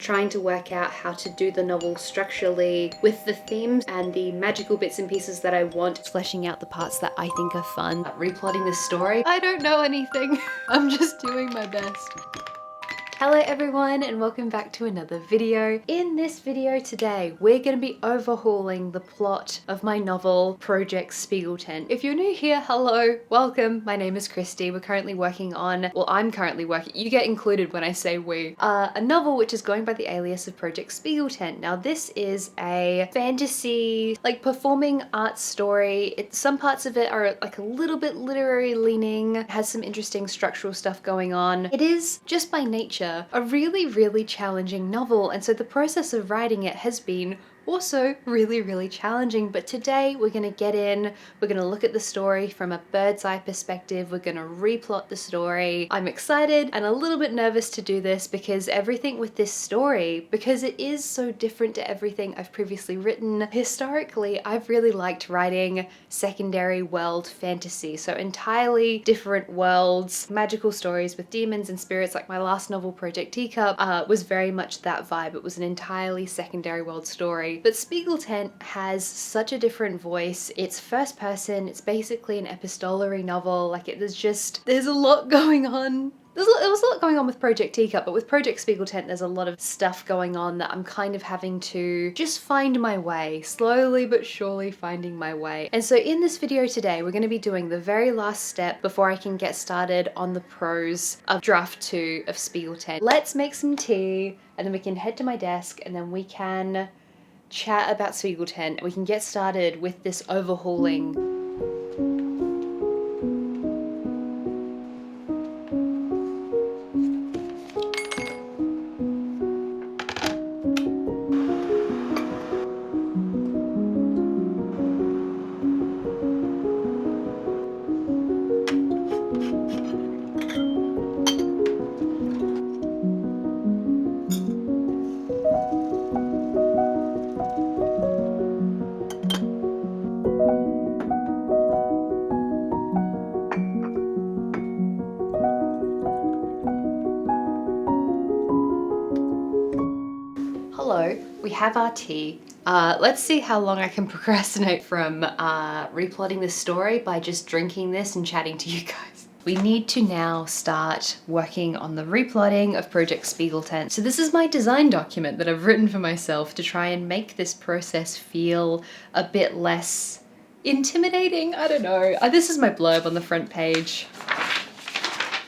trying to work out how to do the novel structurally with the themes and the magical bits and pieces that I want, fleshing out the parts that I think are fun, replotting the story. I don't know anything. I'm just doing my best. Hello everyone and welcome back to another video. In this video today, we're going to be overhauling the plot of my novel, Project Spigeletent. If you're new here, hello, welcome. My name is Christy. We're currently working on, well, I'm currently working, you get included when I say we, a novel which is going by the alias of Project Spigeletent. Now this is a fantasy, like performing arts story. Some parts of it are like a little bit literary leaning, has some interesting structural stuff going on. It is just by nature a really challenging novel, and so the process of writing it has been also really challenging. But today we're going to get in, we're going to look at the story from a bird's eye perspective, we're going to replot the story. I'm excited and a little bit nervous to do this because everything with this story, because it is so different to everything I've previously written. Historically, I've really liked writing secondary world fantasy, so entirely different worlds, magical stories with demons and spirits. Like my last novel, Project Teacup, was very much that vibe. It was an entirely secondary world story. But Spigeletent has such a different voice. It's first person, it's basically an epistolary novel. Like there's a lot going on. There was a lot going on with Project Teacup, but with Project Spigeletent there's a lot of stuff going on that I'm kind of having to just find my way, slowly but surely finding my way. And so in this video today, we're going to be doing the very last step before I can get started on the prose of draft 2 of Spigeletent. Let's make some tea, and then we can head to my desk, and then we can chat about Spigeletent, and we can get started with this overhauling. We have our tea. Let's see how long I can procrastinate from replotting this story by just drinking this and chatting to you guys. We need to now start working on the replotting of Project Spigeletent. So this is my design document that I've written for myself to try and make this process feel a bit less intimidating. I don't know. This is my blurb on the front page.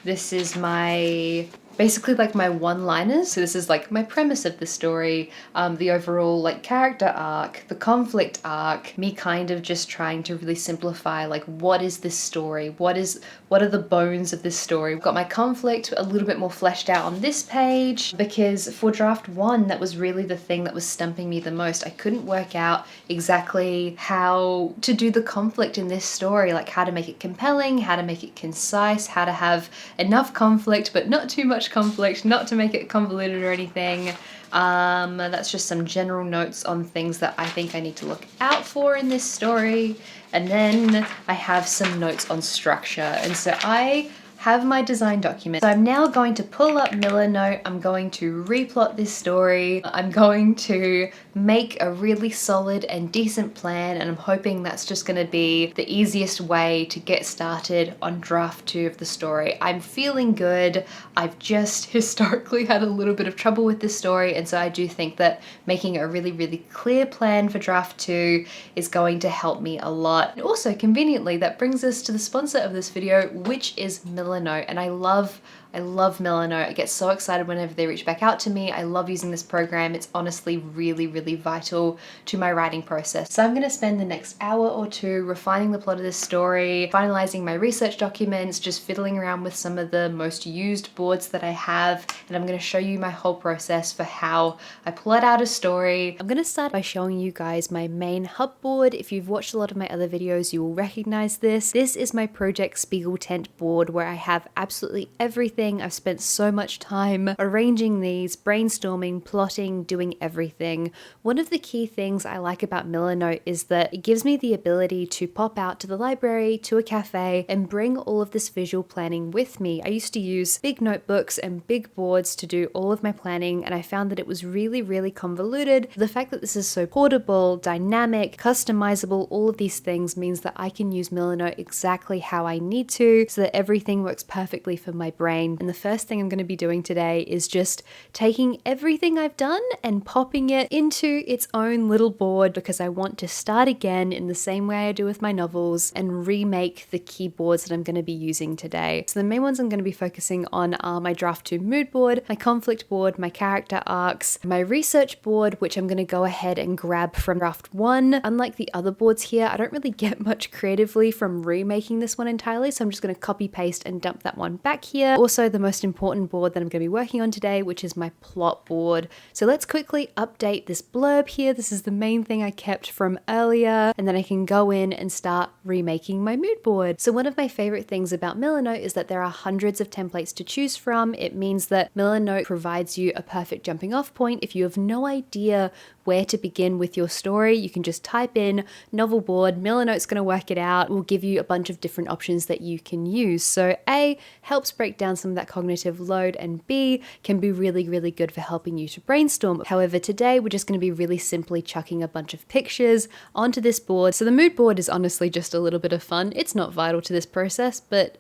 This is my basically like my one-liners. So this is like my premise of the story, the overall like character arc, the conflict arc, me kind of just trying to really simplify like what is this story, what are the bones of this story. I've got my conflict a little bit more fleshed out on this page, because for draft 1 that was really the thing that was stumping me the most. I couldn't work out exactly how to do the conflict in this story, like how to make it compelling, how to make it concise, how to have enough conflict but not too much conflict, not to make it convoluted or anything. That's just some general notes on things that I think I need to look out for in this story. And then I have some notes on structure. And so I have my design document. So I'm now going to pull up Millernote. I'm going to replot this story. I'm going to make a really solid and decent plan, and I'm hoping that's just going to be the easiest way to get started on draft 2 of the story. I'm feeling good. I've just historically had a little bit of trouble with this story, and so I do think that making a really clear plan for draft 2 is going to help me a lot. And also conveniently, that brings us to the sponsor of this video, which is Millernote. And I love Millernote. I get so excited whenever they reach back out to me. I love using this program. It's honestly really vital to my writing process. So I'm going to spend the next hour or two refining the plot of this story, finalizing my research documents, just fiddling around with some of the most used boards that I have, and I'm going to show you my whole process for how I plot out a story. I'm going to start by showing you guys my main hub board. If you've watched a lot of my other videos, you will recognize this. This is my Project Spigeletent board where I have absolutely everything everything. I've spent so much time arranging these, brainstorming, plotting, doing everything. One of the key things I like about Milanote is that it gives me the ability to pop out to the library, to a cafe, and bring all of this visual planning with me. I used to use big notebooks and big boards to do all of my planning, and I found that it was really, really convoluted. The fact that this is so portable, dynamic, customizable, all of these things means that I can use Milanote exactly how I need to so that everything works perfectly for my brain. And the first thing I'm going to be doing today is just taking everything I've done and popping it into its own little board, because I want to start again in the same way I do with my novels and remake the keyboards that I'm going to be using today. So the main ones I'm going to be focusing on are my draft 2 mood board, my conflict board, my character arcs, my research board, which I'm going to go ahead and grab from draft 1. Unlike the other boards here, I don't really get much creatively from remaking this one entirely, so I'm just going to copy paste and dump that one back here. Also, the most important board that I'm going to be working on today, which is my plot board. So let's quickly update this blurb here. This is the main thing I kept from earlier, and then I can go in and start remaking my mood board. So one of my favorite things about Milanote is that there are hundreds of templates to choose from. It means that Milanote provides you a perfect jumping off point. If you have no idea where to begin with your story, you can just type in novel board, Milanote's going to work it out. It will give you a bunch of different options that you can use. So A, helps break down some of that cognitive load, and B, can be really, really good for helping you to brainstorm. However, today we're just going to be really simply chucking a bunch of pictures onto this board. So the mood board is honestly just a little bit of fun. It's not vital to this process, but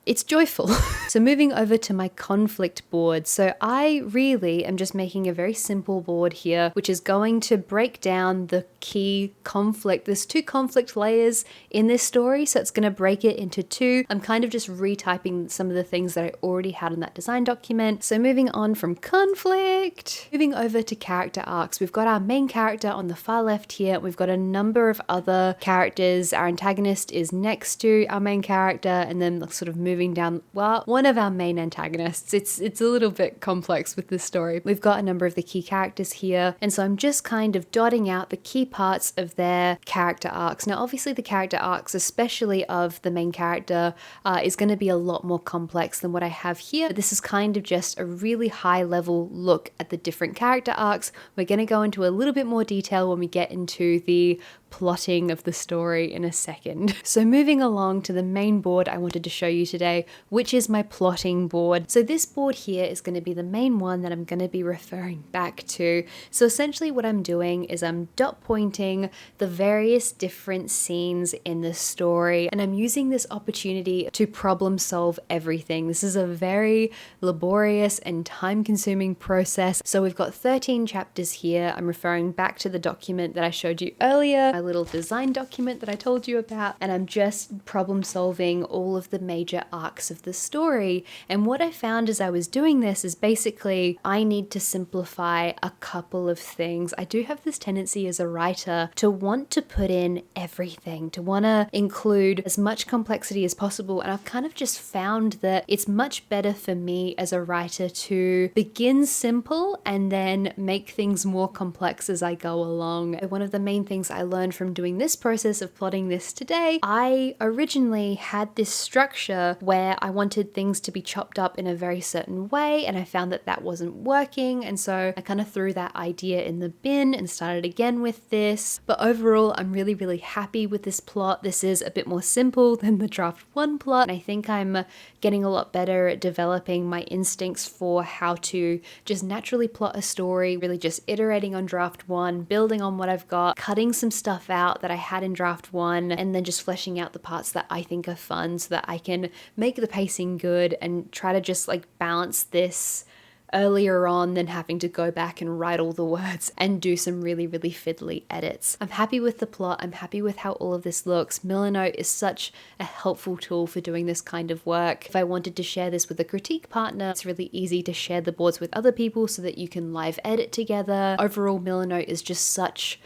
it's joyful. So moving over to my conflict board. So I really am just making a very simple board here, which is going to break down the key conflict. There's 2 conflict layers in this story, so it's going to break it into 2. I'm kind of just retyping some of the things that I already had in that design document. So moving on from conflict, moving over to character arcs. We've got our main character on the far left here. We've got a number of other characters. Our antagonist is next to our main character, and then sort of moving down, well, one of our main antagonists. It's a little bit complex with this story. We've got a number of the key characters here, and so I'm just kind of dotting out the key parts of their character arcs. Now, obviously the character arcs, especially of the main character, is going to be a lot more complex than what I have here. This is kind of just a really high level look at the different character arcs. We're going to go into a little bit more detail when we get into the plotting of the story in a second. So moving along to the main board I wanted to show you today, which is my plotting board. So this board here is going to be the main one that I'm going to be referring back to. So essentially what I'm doing is I'm dot pointing the various different scenes in the story, and I'm using this opportunity to problem solve everything. This is a very laborious and time-consuming process. So we've got 13 chapters here. I'm referring back to the document that I showed you earlier, my little design document that I told you about, and I'm just problem solving all of the major arcs of the story. And what I found as I was doing this is basically I need to simplify a couple of things. I do have this tendency as a writer to want to put in everything, to want to include as much complexity as possible, and I've kind of just found that it's much better for me as a writer to begin simple and then make things more complex as I go along. One of the main things I learned from doing this process of plotting this today, I originally had this structure where I wanted things to be chopped up in a very certain way, and I found that that wasn't working, and so I kind of threw that idea in the bin and started again with this. But overall, I'm really, really happy with this plot. This is a bit more simple than the draft 1 plot, and I think I'm getting a lot better at developing my instincts for how to just naturally plot a story, really just iterating on draft 1, building on what I've got, cutting some stuff out that I had in draft 1, and then just fleshing out the parts that I think are fun so that I can make the pacing good and try to just like balance this earlier on than having to go back and write all the words and do some really, really fiddly edits. I'm happy with the plot. I'm happy with how all of this looks. Milanote is such a helpful tool for doing this kind of work. If I wanted to share this with a critique partner, it's really easy to share the boards with other people so that you can live edit together. Overall, Milanote is just such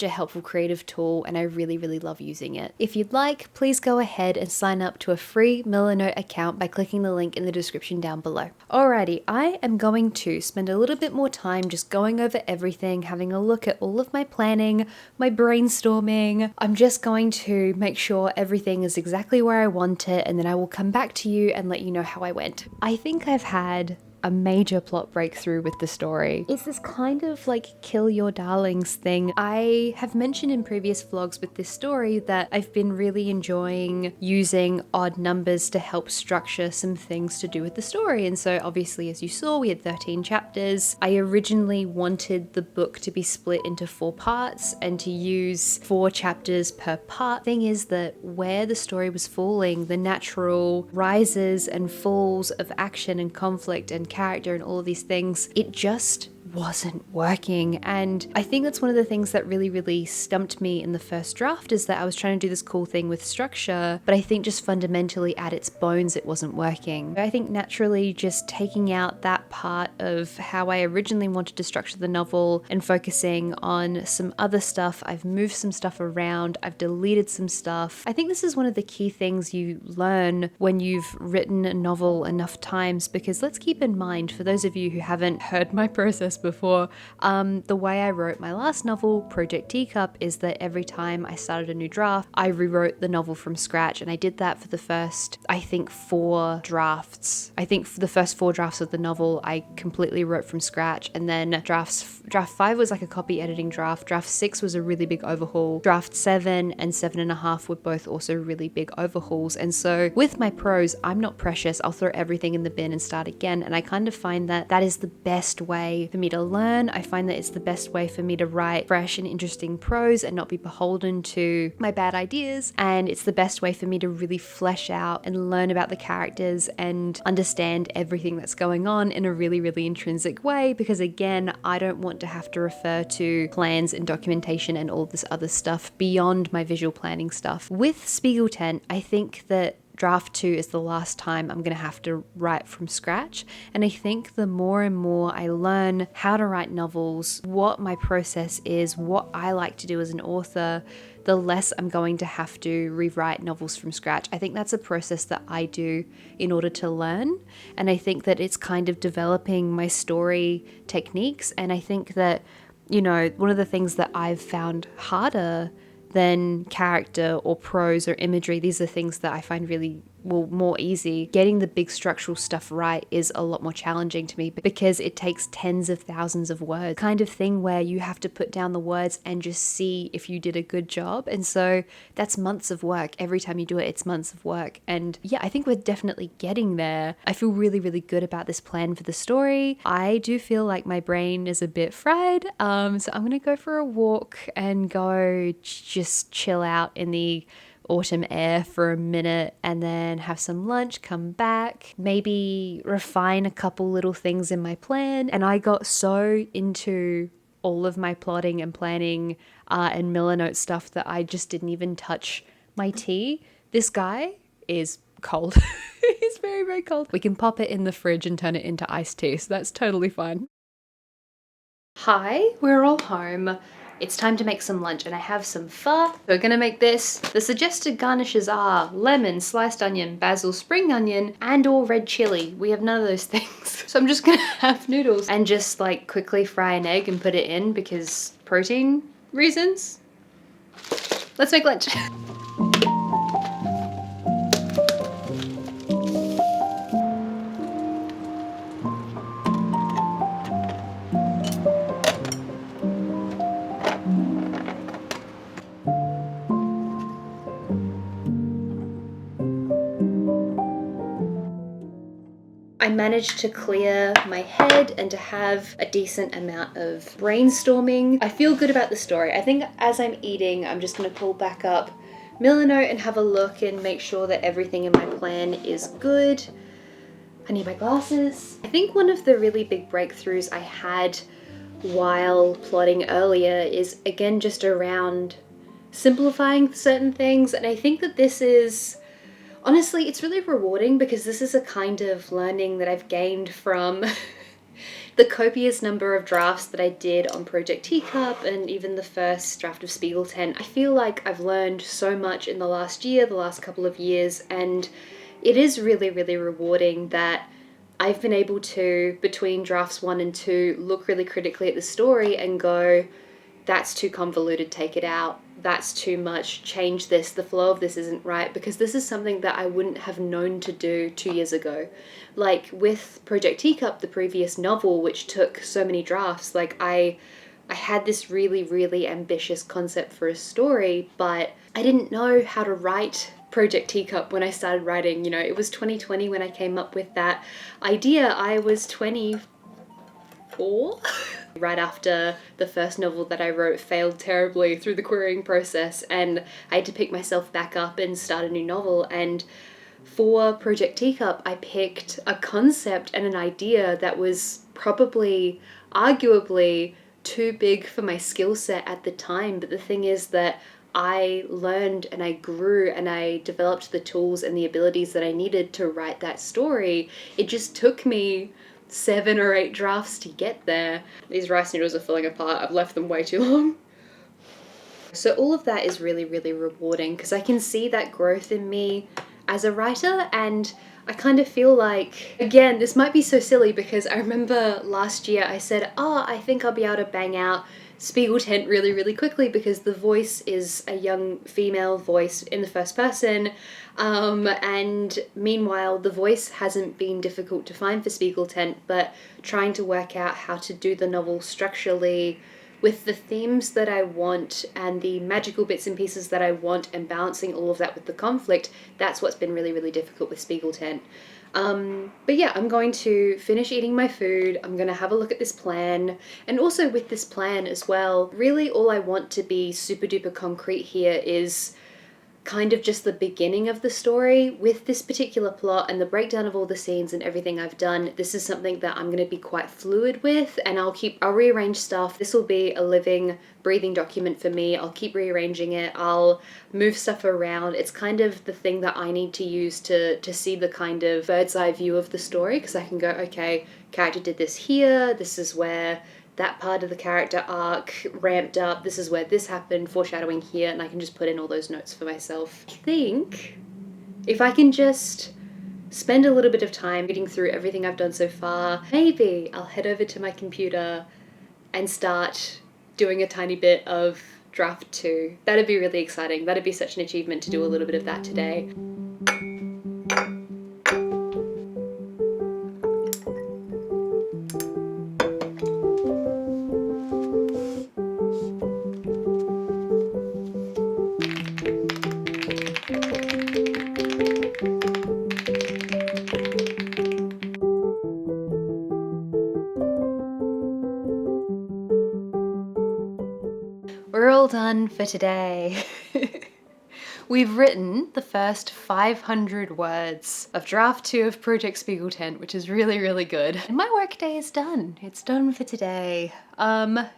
a helpful creative tool, and I really, really love using it. If you'd like, please go ahead and sign up to a free Milanote account by clicking the link in the description down below. Alrighty, I am going to spend a little bit more time just going over everything, having a look at all of my planning, my brainstorming. I'm just going to make sure everything is exactly where I want it, and then I will come back to you and let you know how I went. I think I've had a major plot breakthrough with the story. It's this kind of like kill your darlings thing. I have mentioned in previous vlogs with this story that I've been really enjoying using odd numbers to help structure some things to do with the story. And so obviously, as you saw, we had 13 chapters. I originally wanted the book to be split into 4 parts and to use 4 chapters per part. Thing is that where the story was falling, the natural rises and falls of action and conflict and character and all of these things, it just wasn't working. And I think that's one of the things that really stumped me in the first draft, is that I was trying to do this cool thing with structure, but I think just fundamentally at its bones it wasn't working. I think naturally just taking out that part of how I originally wanted to structure the novel and focusing on some other stuff, I've moved some stuff around, I've deleted some stuff. I think this is one of the key things you learn when you've written a novel enough times, because let's keep in mind, for those of you who haven't heard my process before, the way I wrote my last novel, Project Teacup, is that every time I started a new draft, I rewrote the novel from scratch, and I did that for the first, I think, 4 drafts. I think for the first 4 drafts of the novel, I completely wrote from scratch, and then draft 5 was like a copy editing draft, draft 6 was a really big overhaul, draft 7 and 7.5 were both also really big overhauls. And so with my prose, I'm not precious. I'll throw everything in the bin and start again, and I kind of find that that is the best way for me to learn. I find that it's the best way for me to write fresh and interesting prose and not be beholden to my bad ideas, and it's the best way for me to really flesh out and learn about the characters and understand everything that's going on in a really intrinsic way, because again, I don't want to have to refer to plans and documentation and all this other stuff beyond my visual planning stuff. With Spigeletent, I think that draft 2 is the last time I'm going to have to write from scratch. And I think the more and more I learn how to write novels, what my process is, what I like to do as an author, the less I'm going to have to rewrite novels from scratch. I think that's a process that I do in order to learn. And I think that it's kind of developing my story techniques. And I think that, you know, one of the things that I've found harder than character or prose or imagery, these are things that I find really more easy. Getting the big structural stuff right is a lot more challenging to me, because it takes tens of thousands of words, kind of thing where you have to put down the words and just see if you did a good job. And so that's months of work. Every time you do it, it's months of work. And yeah, I think we're definitely getting there. I feel really good about this plan for the story. I do feel like my brain is a bit fried. So I'm gonna go for a walk and go just chill out in the autumn air for a minute, and then have some lunch, come back, maybe refine a couple little things in my plan. And I got so into all of my plotting and planning and Milanote stuff that I just didn't even touch my tea. This guy is cold. He's very cold. We can pop it in the fridge and turn it into iced tea, so that's totally fine. Hi, we're all home. It's time to make some lunch, and I have some pho. We're gonna make this. The suggested garnishes are lemon, sliced onion, basil, spring onion, and or red chili. We have none of those things. So I'm just gonna have noodles and just like quickly fry an egg and put it in, because protein reasons. Let's make lunch. I managed to clear my head and to have a decent amount of brainstorming. I feel good about the story. I think as I'm eating, I'm just gonna pull back up Milanote and have a look and make sure that everything in my plan is good. I need my glasses. I think one of the really big breakthroughs I had while plotting earlier is again just around simplifying certain things, and I think that this is honestly, it's really rewarding, because this is a kind of learning that I've gained from the copious number of drafts that I did on Project Teacup and even the first draft of Spigeletent. I feel like I've learned so much in the last year, the last couple of years, and it is really rewarding that I've been able to, between drafts 1 and 2, look really critically at the story and go, that's too convoluted, take it out. That's too much, change this, the flow of this isn't right, because this is something that I wouldn't have known to do 2 years ago. Like with Project Teacup, the previous novel, which took so many drafts, like I had this really, really ambitious concept for a story, but I didn't know how to write Project Teacup when I started writing. You know, it was 2020 when I came up with that idea. I was 24. Right after the first novel that I wrote failed terribly through the querying process, and I had to pick myself back up and start a new novel. And for Project Teacup, I picked a concept and an idea that was probably, arguably, too big for my skill set at the time. But the thing is that I learned and I grew and I developed the tools and the abilities that I needed to write that story. It just took me 7 or 8 drafts to get there. These rice noodles are falling apart. I've left them way too long. So all of that is really, really rewarding because I can see that growth in me as a writer, and I kind of feel like, again, this might be so silly because I remember last year I said, oh, I think I'll be able to bang out spigeletent really, really quickly because the voice is a young female voice in the first person. And meanwhile, the voice hasn't been difficult to find for spigeletent, but trying to work out how to do the novel structurally with the themes that I want and the magical bits and pieces that I want and balancing all of that with the conflict, that's what's been really, really difficult with spigeletent. But yeah, I'm going to finish eating my food. I'm going to have a look at this plan. And also with this plan as well, really all I want to be super duper concrete here is kind of just the beginning of the story. With this particular plot and the breakdown of all the scenes and everything I've done, this is something that I'm going to be quite fluid with, and I'll rearrange stuff. This will be a living, breathing document for me. I'll keep rearranging it. I'll move stuff around. It's kind of the thing that I need to use to see the kind of bird's eye view of the story, because I can go, okay, character did this here, this is where that part of the character arc ramped up, this is where this happened, foreshadowing here, and I can just put in all those notes for myself. I think if I can just spend a little bit of time reading through everything I've done so far, maybe I'll head over to my computer and start doing a tiny bit of draft 2. That'd be really exciting. That'd be such an achievement to do a little bit of that today. We're all done for today. We've written the first 500 words of draft 2 of Project Spigeletent, which is really, really good. And my work day is done. It's done for today.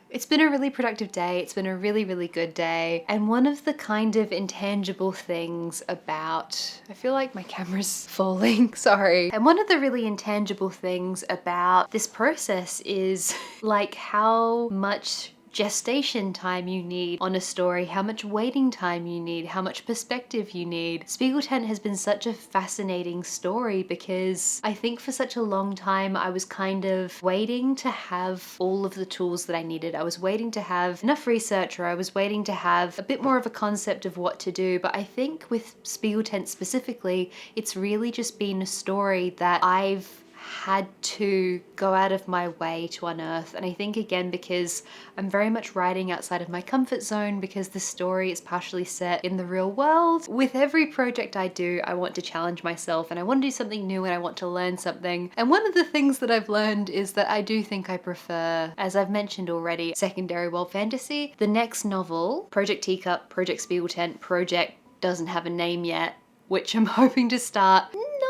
It's been a really productive day. It's been a really, really good day. And one of the kind of intangible things about, I feel like my camera's falling, sorry. And one of the really intangible things about this process is like how much gestation time you need on a story, how much waiting time you need, how much perspective you need. Spigeletent has been such a fascinating story because I think for such a long time I was kind of waiting to have all of the tools that I needed. I was waiting to have enough research, or I was waiting to have a bit more of a concept of what to do. But I think with Spigeletent specifically, it's really just been a story that I've had to go out of my way to unearth. And I think again because I'm very much writing outside of my comfort zone, because the story is partially set in the real world. With every project I do, I want to challenge myself and I want to do something new and I want to learn something. And one of the things that I've learned is that I do think I prefer, as I've mentioned already, secondary world fantasy. The next novel, Project Teacup, Project Spigeletent, Project doesn't have a name yet, which I'm hoping to start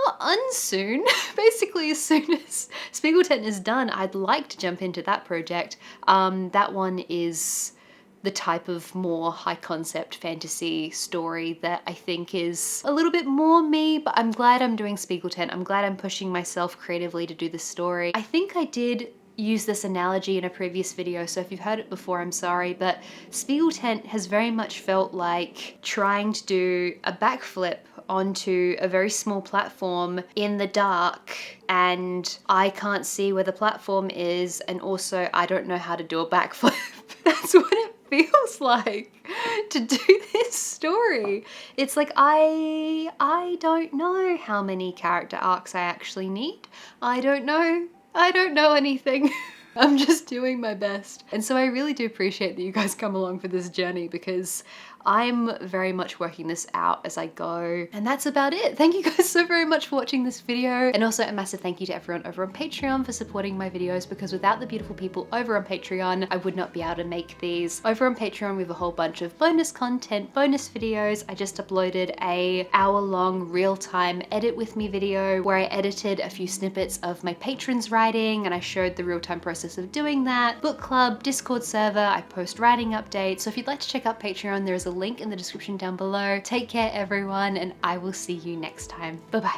not unsoon. Basically as soon as Spigeletent is done, I'd like to jump into that project. That one is the type of more high concept fantasy story that I think is a little bit more me, but I'm glad I'm doing Spigeletent. I'm glad I'm pushing myself creatively to do this story. I think I did use this analogy in a previous video, so if you've heard it before, I'm sorry, but Spigeletent has very much felt like trying to do a backflip onto a very small platform in the dark and I can't see where the platform is, and also I don't know how to do a backflip. That's what it feels like to do this story. It's like I don't know how many character arcs I actually need. I don't know anything. I'm just doing my best. And so I really do appreciate that you guys come along for this journey, because I'm very much working this out as I go. And that's about it. Thank you guys so very much for watching this video. And also a massive thank you to everyone over on Patreon for supporting my videos, because without the beautiful people over on Patreon, I would not be able to make these. Over on Patreon, we have a whole bunch of bonus content, bonus videos. I just uploaded a hour-long real-time edit with me video where I edited a few snippets of my patrons writing and I showed the real-time process of doing that. Book club, Discord server, I post writing updates. So if you'd like to check out Patreon, there is a link in the description down below. Take care everyone, and I will see you next time. Bye bye.